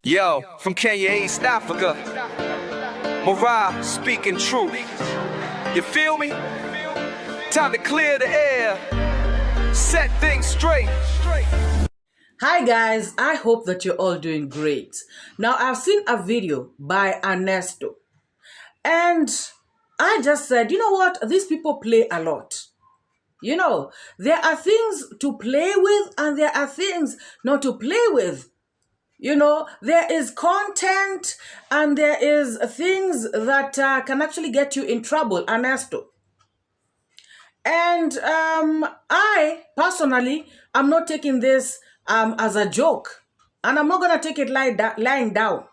Yo, from Kenya, East Africa, MORAA speaking truth. You feel me? Time to clear the air, set things straight. Hi guys, I hope that you're all doing great. Now I've seen a video by Anesto and I just said, you know what, these people play a lot. You know, there are things to play with and there are things not to play with. You know, there is content and there is things that can actually get you in trouble, Anesto. And I personally, I'm not taking this as a joke. And I'm not going to take it lying down.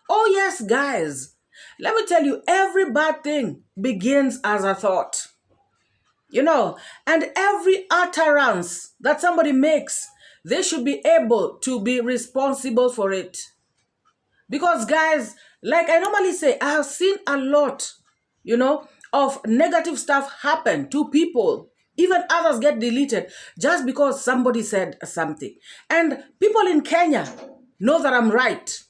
Oh yes, guys. Let me tell you, every bad thing begins as a thought. You know, and every utterance that somebody makes, they should be able to be responsible for it. Because guys, like I normally say, I have seen a lot, you know, of negative stuff happen to people. Even others get deleted just because somebody said something. And people in Kenya know that I'm right.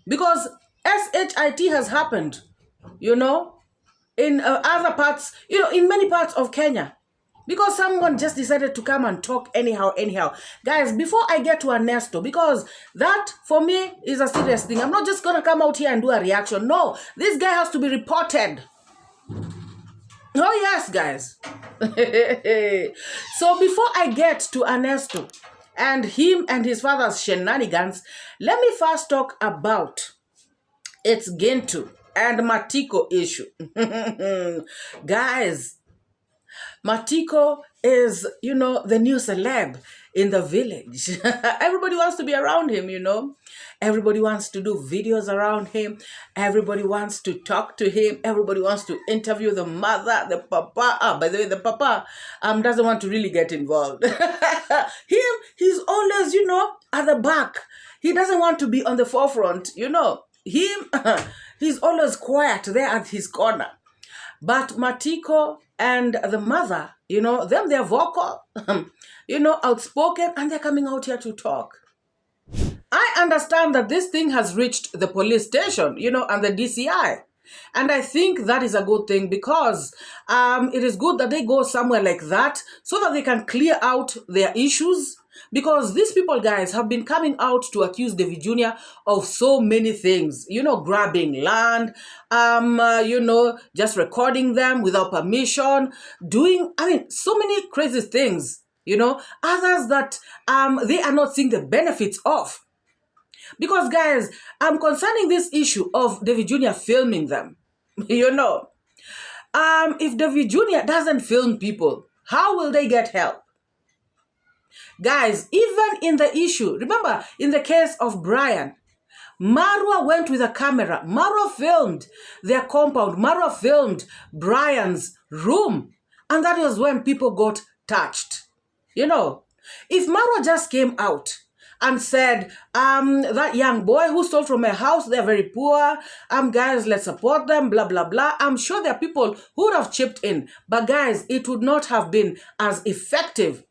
Because SHIT has happened, you know, in other parts, you know, in many parts of Kenya. Because someone just decided to come and talk anyhow. Guys, before I get to Anesto, because that for me is a serious thing. I'm not just going to come out here and do a reaction. No, this guy has to be reported. Oh yes, guys. So before I get to Anesto and him and his father's shenanigans, let me first talk about its Gintu and Matiko issue. Guys, Matiko is, you know, the new celeb in the village. Everybody wants to be around him, you know. Everybody wants to do videos around him. Everybody wants to talk to him. Everybody wants to interview the mother, the papa. By the way, the papa doesn't want to really get involved. He's always, you know, at the back. He doesn't want to be on the forefront, you know. He's always quiet there at his corner. But Matiko and the mother, you know, they're vocal, you know, outspoken, and they're coming out here to talk. I understand that this thing has reached the police station, you know, and the DCI. And I think that is a good thing because it is good that they go somewhere like that so that they can clear out their issues. Because these people, guys, have been coming out to accuse davyjnr of so many things. You know, grabbing land, you know, just recording them without permission, doing, so many crazy things, you know, others that they are not seeing the benefits of. Because, guys, concerning this issue of davyjnr filming them, you know, if davyjnr doesn't film people, how will they get help? Guys, even in the issue, remember, in the case of Brian, MORAA went with a camera. MORAA filmed their compound. MORAA filmed Brian's room. And that was when people got touched. You know, if MORAA just came out and said, that young boy who stole from my house, they're very poor, guys, let's support them, blah, blah, blah. I'm sure there are people who would have chipped in. But guys, it would not have been as effective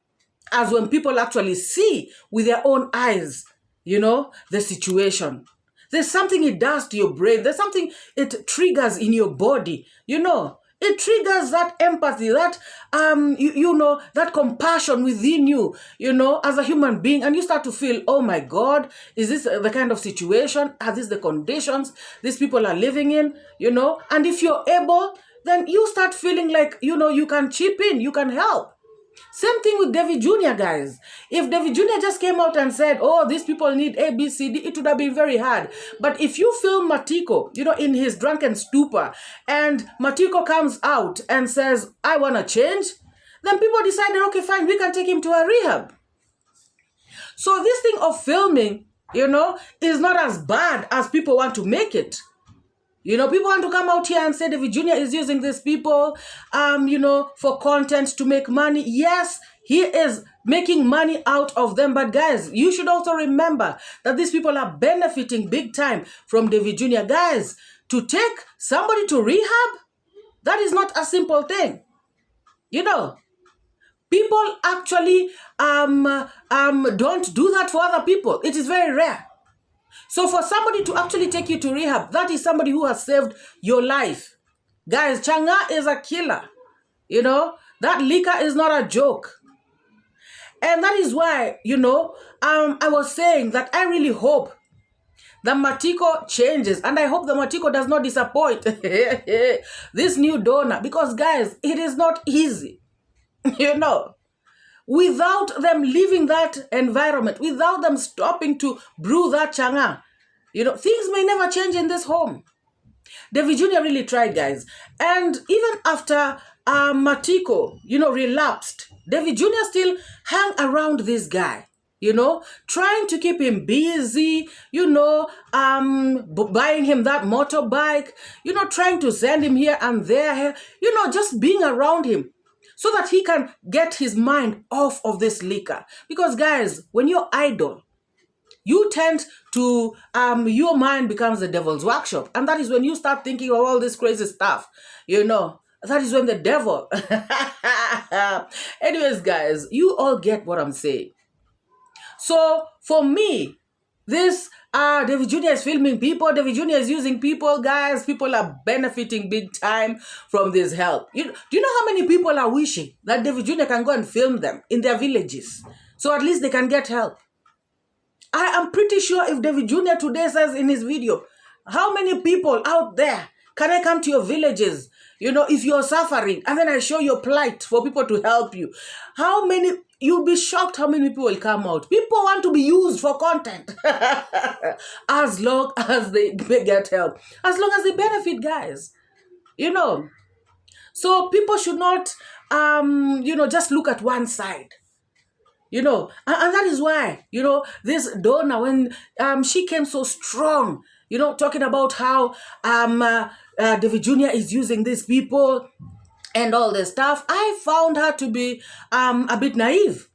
as when people actually see with their own eyes, you know, the situation. There's something it does to your brain. There's something it triggers in your body, you know. It triggers that empathy, that, you know, that compassion within you, you know, as a human being. And you start to feel, oh my God, is this the kind of situation? Are these the conditions these people are living in, you know? And if you're able, then you start feeling like, you know, you can chip in, you can help. Same thing with davyjnr, guys. If davyjnr just came out and said, oh, these people need A, B, C, D, it would have been very hard. But if you film Matiko, you know, in his drunken stupor, and Matiko comes out and says, I want to change, then people decided, okay, fine, we can take him to a rehab. So this thing of filming, you know, is not as bad as people want to make it. You know, people want to come out here and say davyjnr is using these people, you know, for content to make money. Yes, he is making money out of them. But guys, you should also remember that these people are benefiting big time from davyjnr. Guys, to take somebody to rehab, that is not a simple thing. You know, People actually don't do that for other people. It is very rare. So for somebody to actually take you to rehab, that is somebody who has saved your life. Guys, 𝐶𝐓 is a killer. You know, that liquor is not a joke. And that is why, you know, I was saying that I really hope that Matiko changes. And I hope that Matiko does not disappoint this new donor. Because, guys, it is not easy. You know, without them leaving that environment, without them stopping to brew that 𝐶𝐓, you know, things may never change in this home. davyjnr really tried, guys. And even after Matiko, you know, relapsed, davyjnr still hung around this guy, you know, trying to keep him busy, you know, buying him that motorbike, you know, trying to send him here and there, you know, just being around him so that he can get his mind off of this liquor. Because, guys, when you're idle, you tend to, your mind becomes the devil's workshop. And that is when you start thinking of all this crazy stuff, you know. That is when the devil. Anyways, guys, you all get what I'm saying. So, for me, this davyjnr is filming people, davyjnr is using people, guys. People are benefiting big time from this help. Do you know how many people are wishing that davyjnr can go and film them in their villages so at least they can get help? I am pretty sure if davyjnr today says in his video, how many people out there can I come to your villages, you know, if you're suffering, and then I show your plight for people to help you? How many, you'll be shocked how many people will come out. People want to be used for content. As long as they get help. As long as they benefit, guys. You know. So people should not, you know, just look at one side. You know, and that is why, you know, this donor, when she came so strong, you know, talking about how davyjnr is using these people and all this stuff, I found her to be a bit naive,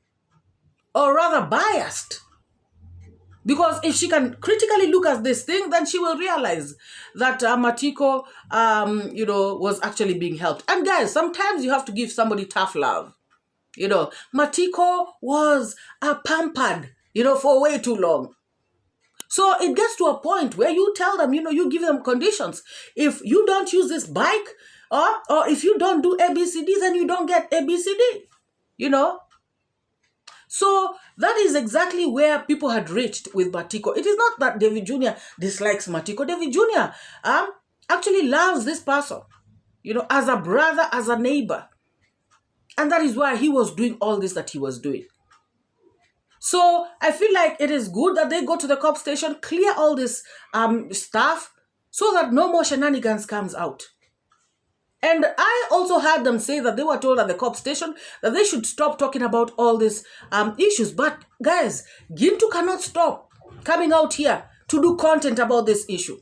or rather biased. Because if she can critically look at this thing, then she will realize that Matiko, you know, was actually being helped. And guys, sometimes you have to give somebody tough love. You know, Matiko was pampered, you know, for way too long. So it gets to a point where you tell them, you know, you give them conditions. If you don't use this bike, or if you don't do ABCD, then you don't get ABCD, you know. So that is exactly where people had reached with Matiko. It is not that davyjnr dislikes Matiko. davyjnr actually loves this person, you know, as a brother, as a neighbor. And that is why he was doing all this that he was doing. So I feel like it is good that they go to the cop station, clear all this stuff, so that no more shenanigans comes out. And I also heard them say that they were told at the cop station that they should stop talking about all these issues. But guys, Gintu cannot stop coming out here to do content about this issue.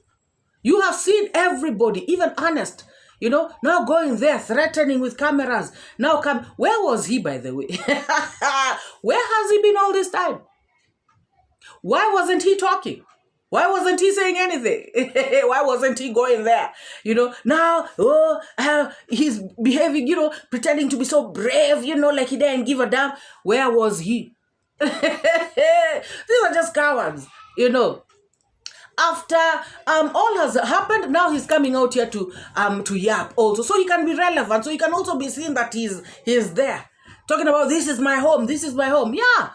You have seen everybody, even Ernest, you know, now going there, threatening with cameras. Now where was he, by the way? Where has he been all this time? Why wasn't he talking? Why wasn't he saying anything? Why wasn't he going there? You know, now, he's behaving, you know, pretending to be so brave, you know, like he didn't give a damn. Where was he? These are just cowards, you know. After all has happened, now he's coming out here to yap also, so he can be relevant, so he can also be seen that he's there talking about this is my home, this is my home. Yeah,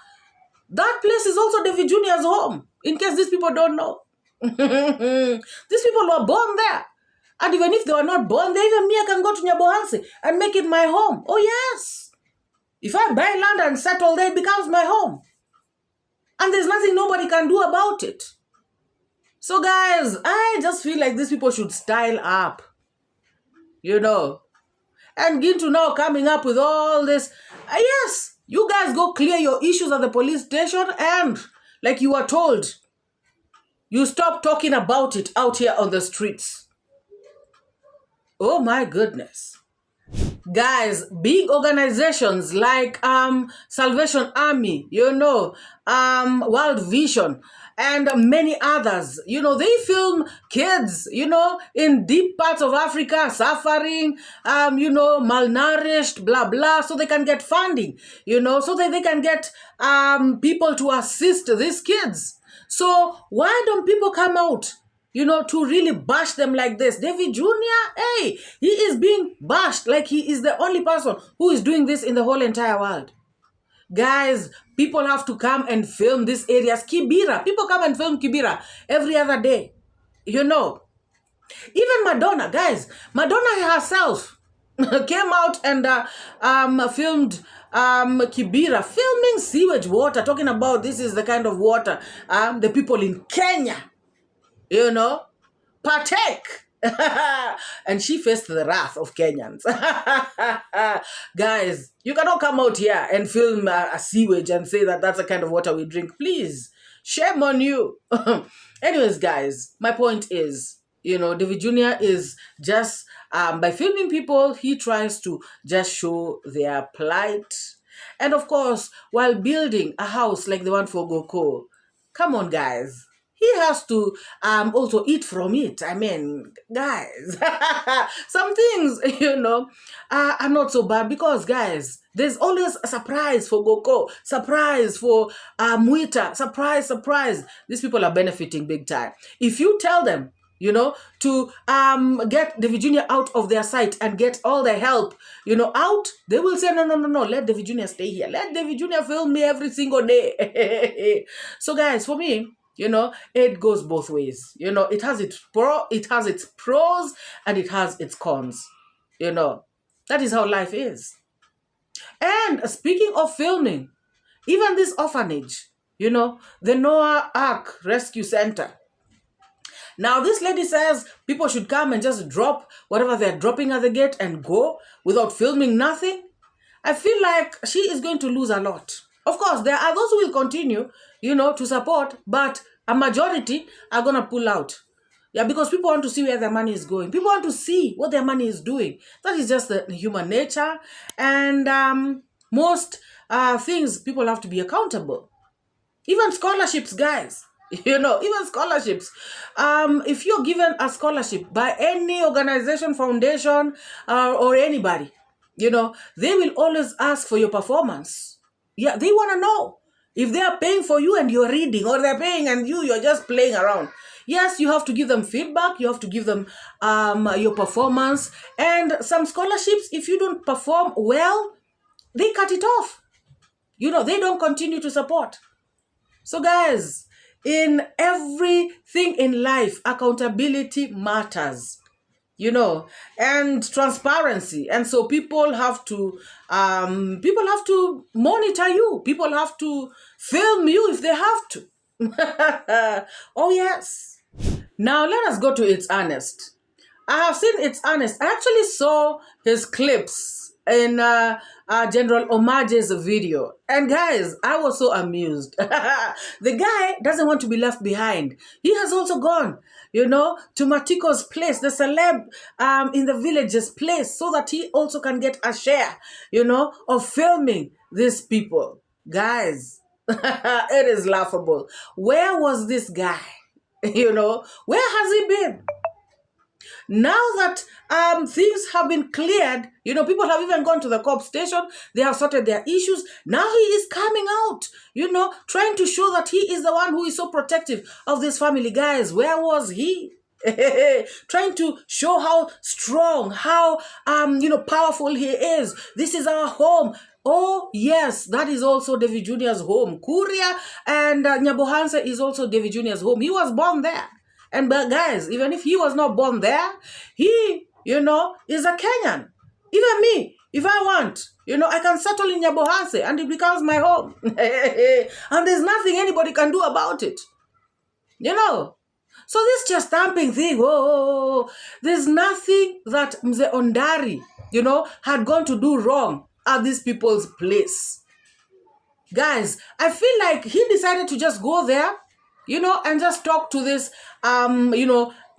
that place is also davyjnr's home, in case these people don't know. These people were born there, and even if they were not born there, even me, I can go to Nyabohansi and make it my home. Oh yes, if I buy land and settle there, it becomes my home, and there's nothing nobody can do about it. So guys, I just feel like these people should style up, you know. And Gintu now coming up with all this. Yes, you guys go clear your issues at the police station, and like you were told, you stop talking about it out here on the streets. Oh my goodness. Guys, big organizations like Salvation Army, World Vision, and many others, they film kids, in deep parts of Africa, suffering, malnourished, blah, blah, so they can get funding, so that they can get people to assist these kids. So why don't people come out, to really bash them like this? David Jr., hey, he is being bashed like he is the only person who is doing this in the whole entire world. Guys, people have to come and film these areas. Kibera, people come and film Kibera every other day. Even Madonna, guys, Madonna herself came out and filmed Kibera, filming sewage water, talking about this is the kind of water the people in Kenya, partake. And she faced the wrath of Kenyans. Guys, you cannot come out here and film a sewage and say that that's the kind of water we drink. Please, shame on you. Anyways, guys, my point is, David Jr. is just, by filming people, he tries to just show their plight. And of course, while building a house like the one for 𝐷𝐿, come on, guys. He has to also eat from it. I mean, guys, some things, are not so bad because, guys, there's always a surprise for 𝐷𝐿, surprise for Mwita, surprise. These people are benefiting big time. If you tell them, to get David Jr. out of their sight and get all the help, out, they will say, no, let David Jr. stay here. Let David Jr. film me every single day. So, guys, for me, it goes both ways. It has its pros and it has its cons. That is how life is. And speaking of filming, even this orphanage, the Noah Ark Rescue Center. Now, this lady says people should come and just drop whatever they're dropping at the gate and go without filming nothing. I feel like she is going to lose a lot. Of course, there are those who will continue, to support, but a majority are going to pull out. Yeah, because people want to see where their money is going. People want to see what their money is doing. That is just the human nature. And most things, people have to be accountable. Even scholarships, guys. Even scholarships. If you're given a scholarship by any organization, foundation, or anybody, they will always ask for your performance. Yeah, they want to know if they are paying for you and you're reading, or they're paying and you're just playing around. Yes, you have to give them feedback. You have to give them your performance. And some scholarships, if you don't perform well, they cut it off. They don't continue to support. So, guys, in everything in life, accountability matters. And transparency. And so people have to monitor you. People have to film you if they have to. Oh, yes. Now, let us go to 𝐻𝐻𝐿. I have seen 𝐻𝐻𝐿. I actually saw his clips in General Omaje's video. And guys, I was so amused. The guy doesn't want to be left behind. He has also gone, to Matiko's place, the celeb in the village's place, so that he also can get a share, of filming these people. Guys, it is laughable. Where was this guy? Where has he been? Now that things have been cleared, people have even gone to the COP station. They have sorted their issues. Now he is coming out, trying to show that he is the one who is so protective of this family. Guys, where was he? Trying to show how strong, how, powerful he is. This is our home. Oh, yes, that is also David Jr.'s home. Kuria and Nyabohanse is also David Jr.'s home. He was born there. And but guys, even if he was not born there, he, is a Kenyan. Even me, if I want, I can settle in Nyabohanse and it becomes my home. And there's nothing anybody can do about it. So this just stamping thing, there's nothing that Mzee Ondari, had gone to do wrong at these people's place. Guys, I feel like he decided to just go there, and just talk to this,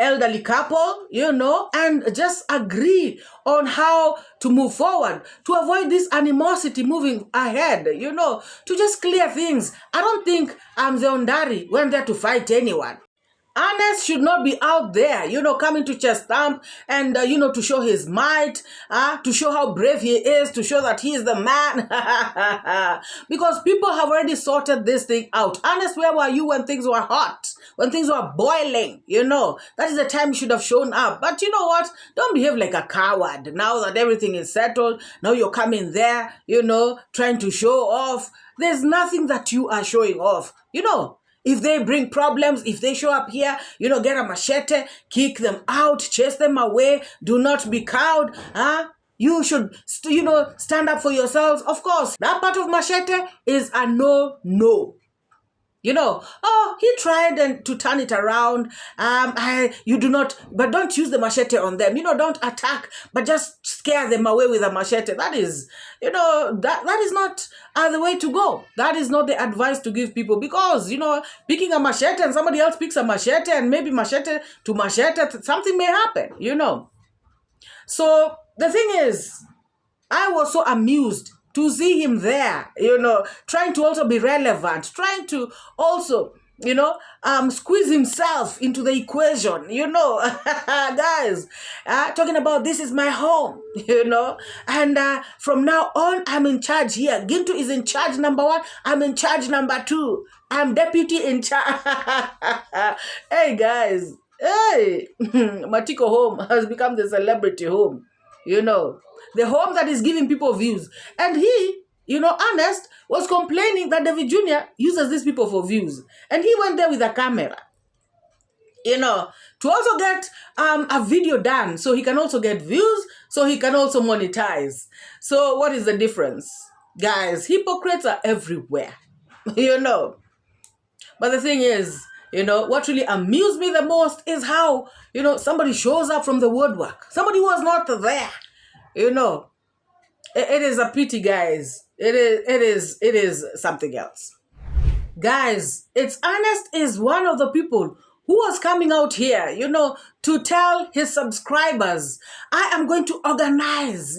elderly couple, and just agree on how to move forward, to avoid this animosity moving ahead, to just clear things. I don't think 𝐷𝐿 went there to fight anyone. Ernest should not be out there, coming to chest stamp and, to show his might, to show how brave he is, to show that he is the man. Because people have already sorted this thing out. Ernest, where were you when things were hot? When things were boiling, that is the time you should have shown up. But you know what? Don't behave like a coward. Now that everything is settled, now you're coming there, trying to show off. There's nothing that you are showing off, If they bring problems, if they show up here, get a machete, kick them out, chase them away, do not be cowed. You should, stand up for yourselves. Of course, that part of machete is a no. He tried to turn it around. You do not, but don't use the machete on them. Don't attack, but just scare them away with a machete. That is, that is not the way to go. That is not the advice to give people, because, picking a machete and somebody else picks a machete and maybe machete to machete, something may happen, So the thing is, I was so amused to see him there, trying to also be relevant, trying to also, squeeze himself into the equation, guys, talking about this is my home, and from now on, I'm in charge here. Gintu is in charge number 1. I'm in charge number 2. I'm deputy in charge. Hey, guys. Hey, Matiko home has become the celebrity home, the home that is giving people views. And he, Ernest, was complaining that David Jr. uses these people for views. And he went there with a camera, to also get a video done, so he can also get views, so he can also monetize. So what is the difference? Guys, hypocrites are everywhere, But the thing is, what really amused me the most is how, somebody shows up from the woodwork. Somebody who was not there. It is a pity, guys. It is something else. Guys, Ernest is one of the people who was coming out here, to tell his subscribers, I am going to organize,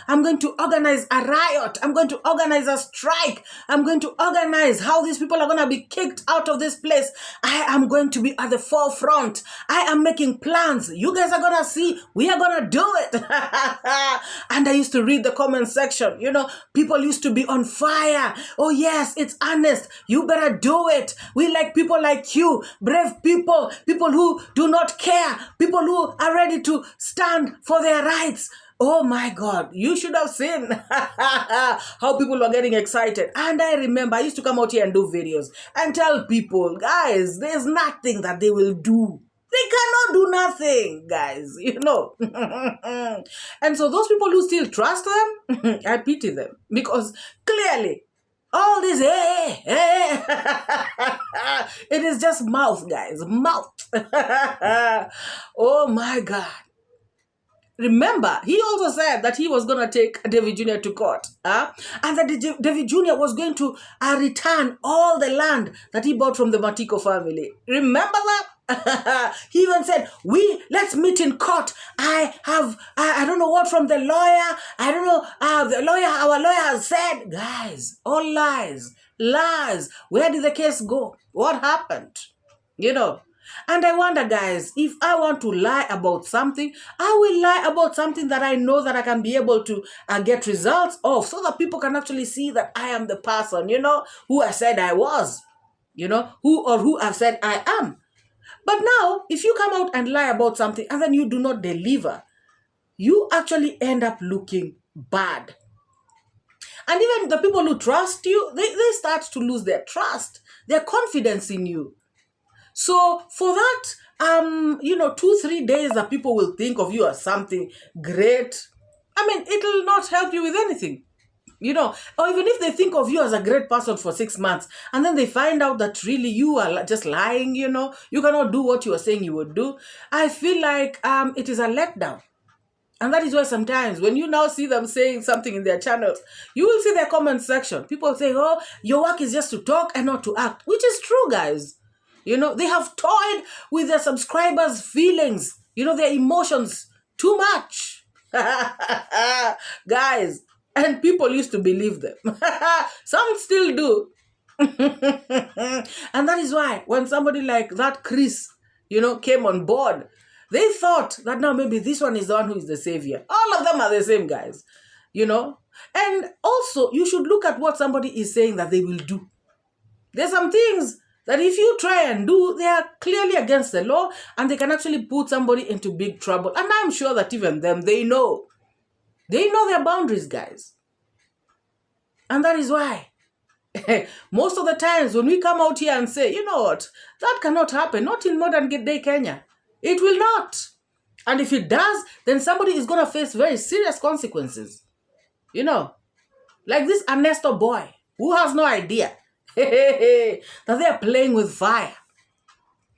I'm going to organize a riot. I'm going to organize a strike. I'm going to organize how these people are going to be kicked out of this place. I am going to be at the forefront. I am making plans. You guys are going to see. We are going to do it. And I used to read the comment section. People used to be on fire. Oh, yes, it's Ernest. You better do it. We like people like you, brave people who do not care. People who are ready to stand for their rights. Oh my God, you should have seen how people were getting excited. And I remember I used to come out here and do videos and tell people, guys, there's nothing that they will do. They cannot do nothing, guys, And so those people who still trust them, I pity them, because clearly all this, it is just mouth, guys, mouth. Oh my God. Remember, he also said that he was going to take David Jr. to court, and that David Jr. was going to return all the land that he bought from the Matiko family. Remember that? He even said, let's meet in court. I don't know what from the lawyer. I don't know, our lawyer has said. Guys, all lies. Where did the case go? What happened? And I wonder, guys, if I want to lie about something, I will lie about something that I know that I can be able to get results of, so that people can actually see that I am the person, who I said I was, who I've said I am. But now, if you come out and lie about something and then you do not deliver, you actually end up looking bad. And even the people who trust you, they start to lose their trust, their confidence in you. So for that, 2-3 days that people will think of you as something great, it'll not help you with anything. Or even if they think of you as a great person for 6 months, and then they find out that really you are just lying, you cannot do what you are saying you would do, I feel like it is a letdown. And that is why sometimes when you now see them saying something in their channels, you will see their comment section. People say, oh, your work is just to talk and not to act, which is true, guys. They have toyed with their subscribers' feelings, their emotions too much. Guys, and people used to believe them. Some still do. And that is why when somebody like that Chris, came on board, they thought that now maybe this one is the one who is the savior. All of them are the same, guys. And also you should look at what somebody is saying that they will do. There's some things that if you try and do, they are clearly against the law and they can actually put somebody into big trouble. And I'm sure that even them, they know their boundaries, guys. And that is why most of the times when we come out here and say, you know what, that cannot happen, not in modern day Kenya. It will not. And if it does, then somebody is going to face very serious consequences. Like this Anesto boy who has no idea that they are playing with fire.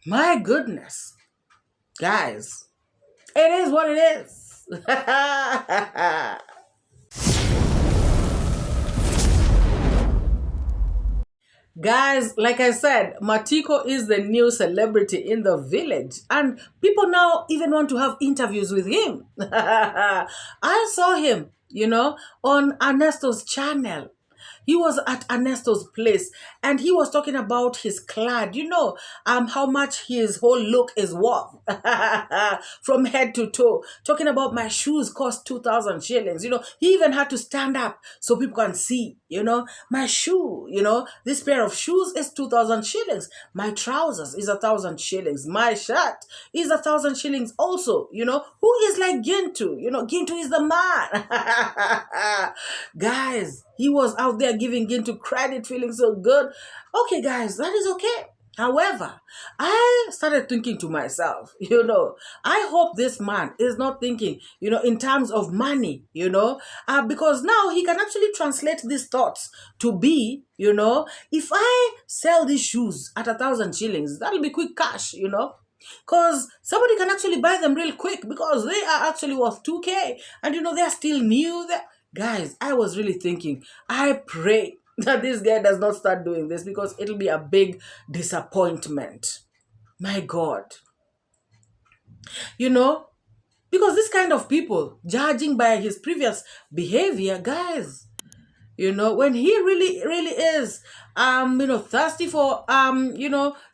My goodness. Guys, it is what it is. Guys, like I said, Matiko is the new celebrity in the village. And people now even want to have interviews with him. I saw him, on Anesto's channel. He was at Anesto's place and he was talking about his clad, how much his whole look is worth from head to toe. Talking about my shoes cost 2,000 shillings. He even had to stand up so people can see, my shoe, this pair of shoes is 2,000 shillings. My trousers is 1,000 shillings. My shirt is 1,000 shillings also, who is like Gintu? Gintu is the man. Guys, he was out there giving Gintu credit, feeling so good. Okay, guys, that is okay. However, I started thinking to myself, I hope this man is not thinking, in terms of money, because now he can actually translate these thoughts to be, if I sell these shoes at 1,000 shillings, that'll be quick cash, because somebody can actually buy them real quick because they are actually worth 2K and, they're still new. Guys, I was really thinking, I pray that this guy does not start doing this because it'll be a big disappointment. My God. Because this kind of people, judging by his previous behavior, guys, when he really, really is, thirsty for,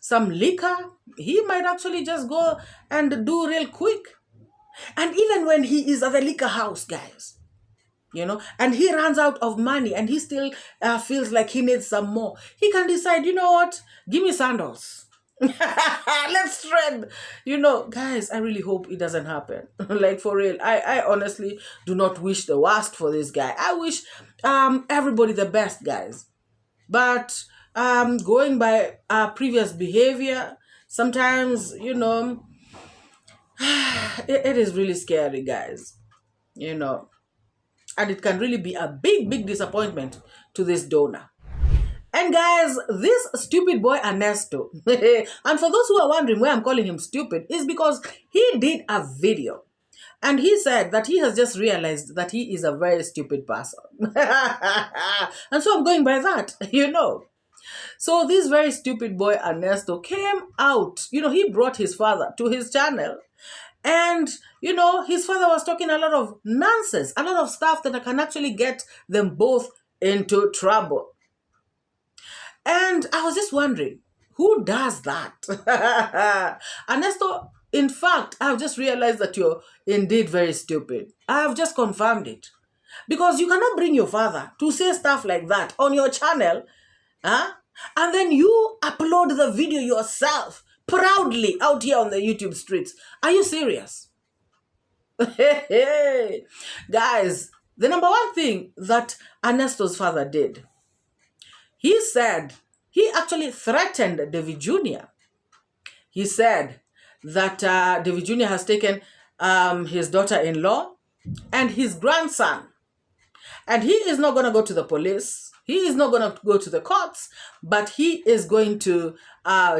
some liquor, he might actually just go and do real quick. And even when he is at the liquor house, guys, and he runs out of money and he still feels like he needs some more, he can decide, what, give me sandals. Let's trend. Guys, I really hope it doesn't happen. Like, for real, I honestly do not wish the worst for this guy. I wish everybody the best, guys. But going by previous behavior, sometimes, it is really scary, guys. And it can really be a big, big disappointment to this donor. And guys, this stupid boy Anesto, and for those who are wondering why I'm calling him stupid, is because he did a video. And he said that he has just realized that he is a very stupid person. And so I'm going by that, So this very stupid boy Anesto came out, he brought his father to his channel. And, his father was talking a lot of nonsense, a lot of stuff that can actually get them both into trouble. And I was just wondering, who does that? Anesto, in fact, I've just realized that you're indeed very stupid. I've just confirmed it. Because you cannot bring your father to say stuff like that on your channel, and then you upload the video yourself proudly out here on the YouTube streets. Are you serious? Guys, the number one thing that Anesto's father did, he said, he actually threatened davyjnr. He said that davyjnr has taken his daughter-in-law and his grandson. And he is not going to go to the police. He is not going to go to the courts, but he is going to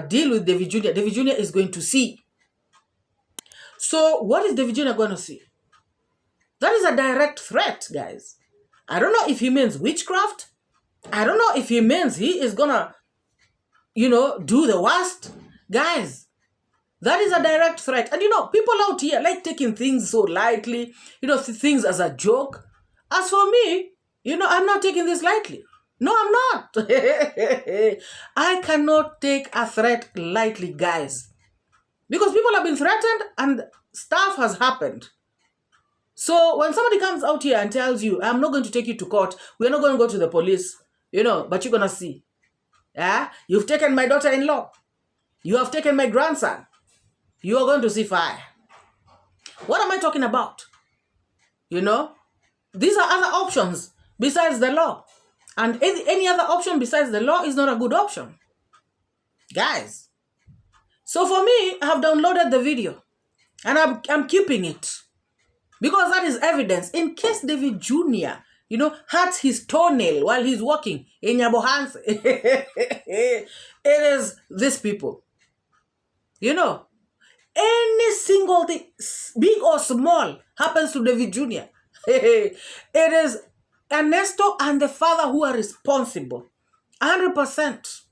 deal with davyjnr. davyjnr is going to see. So what is davyjnr going to see? That is a direct threat, guys. I don't know if he means witchcraft. I don't know if he means he is going to, do the worst. Guys, that is a direct threat. And people out here like taking things so lightly, things as a joke. As for me, I'm not taking this lightly. No, I'm not. I cannot take a threat lightly, guys. Because people have been threatened and stuff has happened. So when somebody comes out here and tells you, I'm not going to take you to court, we're not going to go to the police, but you're going to see. Yeah? You've taken my daughter-in-law. You have taken my grandson. You are going to see fire. What am I talking about? These are other options besides the law. And any other option besides the law is not a good option. Guys. So for me, I have downloaded the video. And I'm keeping it. Because that is evidence. In case David Jr., hurts his toenail while he's walking in 𝐄𝐍𝐉𝐻𝐃. It is these people. Any single thing, big or small, happens to David Jr. It is Anesto and the father who are responsible. 100%.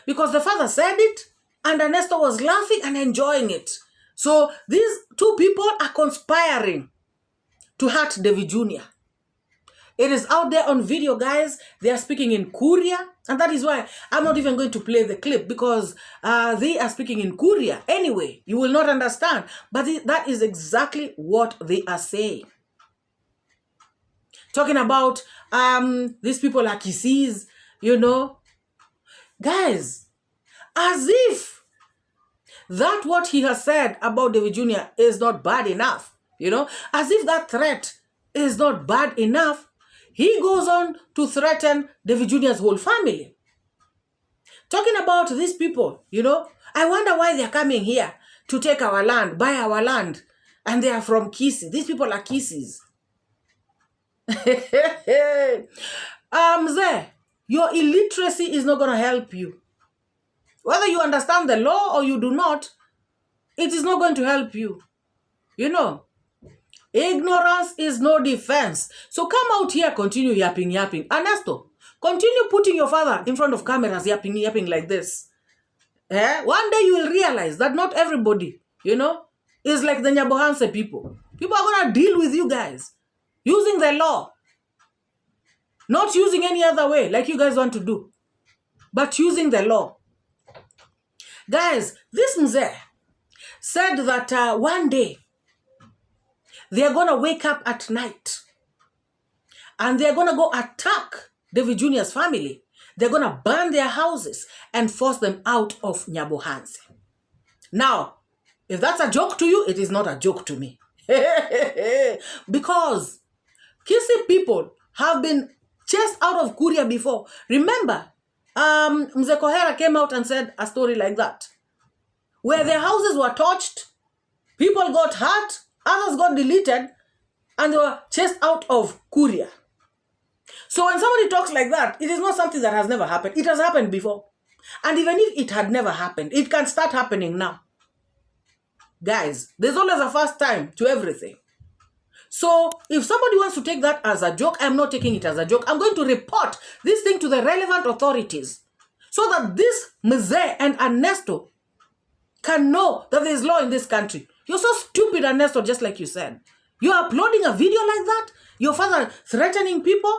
Because the father said it, and Anesto was laughing and enjoying it. So these two people are conspiring to hurt David Jr. It is out there on video, guys. They are speaking in Korea. And that is why I'm not even going to play the clip, because they are speaking in Korea. Anyway, you will not understand. But that is exactly what they are saying. Talking about these people are kisses, Guys, as if that what he has said about David Jr. is not bad enough, As if that threat is not bad enough, he goes on to threaten David Jr.'s whole family. Talking about these people, I wonder why they're coming here to take our land, buy our land, and they are from �𝐻𝐶. These people are 𝐻𝐶s. Your illiteracy is not going to help you. Whether you understand the law or you do not, it is not going to help you. Ignorance is no defense. So come out here, continue yapping. Anesto, continue putting your father in front of cameras, yapping like this. One day you will realize that not everybody, is like the 𝐄𝐍𝐉𝐻𝐃 people. People are going to deal with you guys using the law. Not using any other way like you guys want to do, but using the law. Guys, this mzee said that one day they're going to wake up at night and they're going to go attack David Jr.'s family. They're going to burn their houses and force them out of 𝐄𝐍𝐉𝐻𝐃. Now, if that's a joke to you, it is not a joke to me. Because 𝐻𝐶 people have been chased out of Korea before. Remember, Mzee Kohera came out and said a story like that, where their houses were torched, people got hurt, others got deleted, and they were chased out of Korea. So when somebody talks like that, it is not something that has never happened. It has happened before. And even if it had never happened, it can start happening now. Guys, there's always a first time to everything. So if somebody wants to take that as a joke, I'm not taking it as a joke. I'm going to report this thing to the relevant authorities so that this mzee and Anesto can know that there is law in this country. You're so stupid, Anesto, just like you said. You're uploading a video like that? Your father threatening people?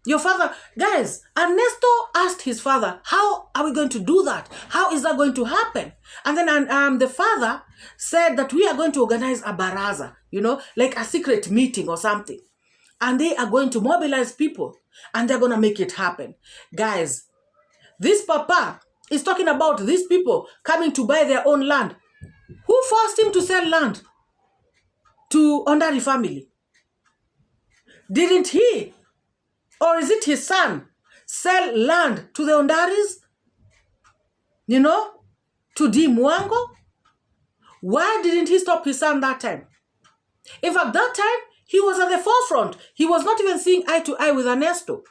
Your father, guys, Anesto asked his father, how are we going to do that? How is that going to happen? And then the father said that we are going to organize a baraza, like a secret meeting or something. And they are going to mobilize people and they're going to make it happen. Guys, this papa is talking about these people coming to buy their own land. Who forced him to sell land to Ondari family? Didn't he? Or is it his son sell land to the Ondaris? To D. Mwango? Why didn't he stop his son that time? In fact, that time, he was at the forefront. He was not even seeing eye to eye with Anesto.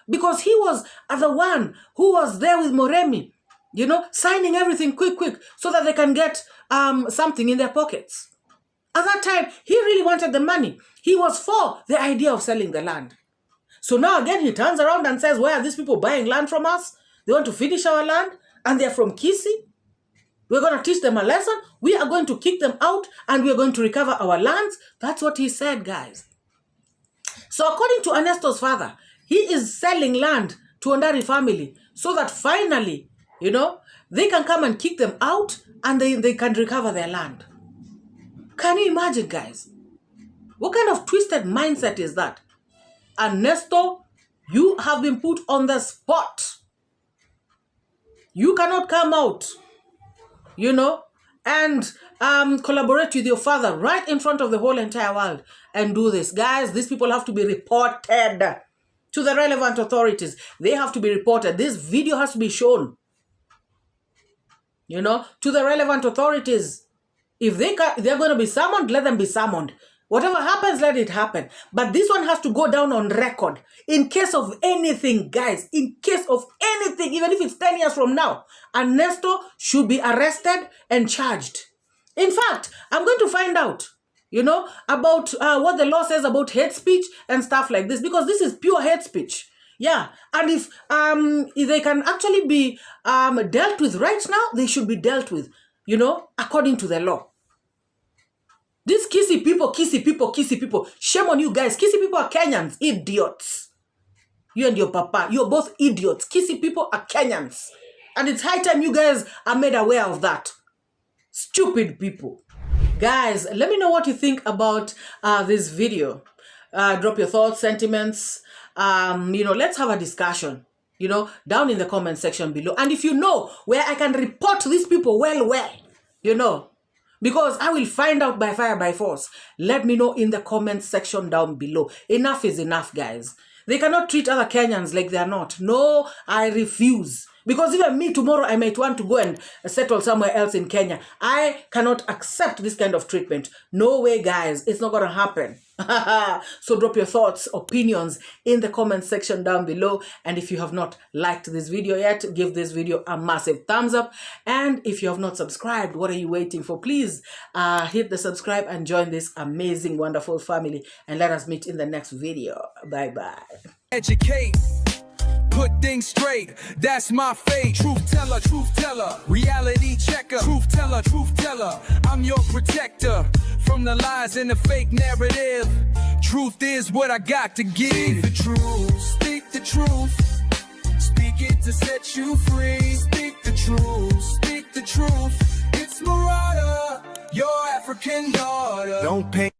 Because he was the one who was there with Moremi, signing everything quick, so that they can get something in their pockets. At that time, he really wanted the money. He was for the idea of selling the land. So now again, he turns around and says, why are these people buying land from us? They want to finish our land and they're from 𝐻𝐶. We're going to teach them a lesson. We are going to kick them out and we're going to recover our lands. That's what he said, guys. So according to Anesto's father, he is selling land to Ondari family so that finally, you know, they can come and kick them out and they can recover their land. Can you imagine, guys? What kind of twisted mindset is that? Anesto, you have been put on the spot. You cannot come out, you know, and collaborate with your father right in front of the whole entire world and do this. Guys, these people have to be reported to the relevant authorities. They have to be reported. This video has to be shown, you know, to the relevant authorities. If they're going to be summoned, let them be summoned. Whatever happens, let it happen. But this one has to go down on record. In case of anything, guys, in case of anything, even if it's 10 years from now, Anesto should be arrested and charged. In fact, I'm going to find out, you know, about what the law says about hate speech and stuff like this, because this is pure hate speech. Yeah, and if they can actually be dealt with right now, they should be dealt with, you know, according to the law. These kissy people, shame on you guys. Kissy people are Kenyans, idiots. You and your papa, you're both idiots. Kissy people are Kenyans. And it's high time you guys are made aware of that. Stupid people. Guys, let me know what you think about this video. Drop your thoughts, sentiments. You know, let's have a discussion, you know, down in the comment section below. And if you know where I can report these people, well, you know, because I will find out by fire, by force. Let me know in the comment section down below. Enough is enough, guys. They cannot treat other Kenyans like they're not. No, I refuse. Because even me, tomorrow, I might want to go and settle somewhere else in Kenya. I cannot accept this kind of treatment. No way, guys. It's not going to happen. So drop your thoughts, opinions in the comment section down below. And if you have not liked this video yet, give this video a massive thumbs up. And if you have not subscribed, what are you waiting for? Please hit the subscribe and join this amazing, wonderful family. And let us meet in the next video. Bye-bye. Educate. Put things straight, that's my fate. Truth teller, reality checker. Truth teller, I'm your protector. From the lies and the fake narrative, truth is what I got to give. Speak the truth, speak the truth. Speak it to set you free. Speak the truth, speak the truth. It's MORAA, your African daughter. Don't pay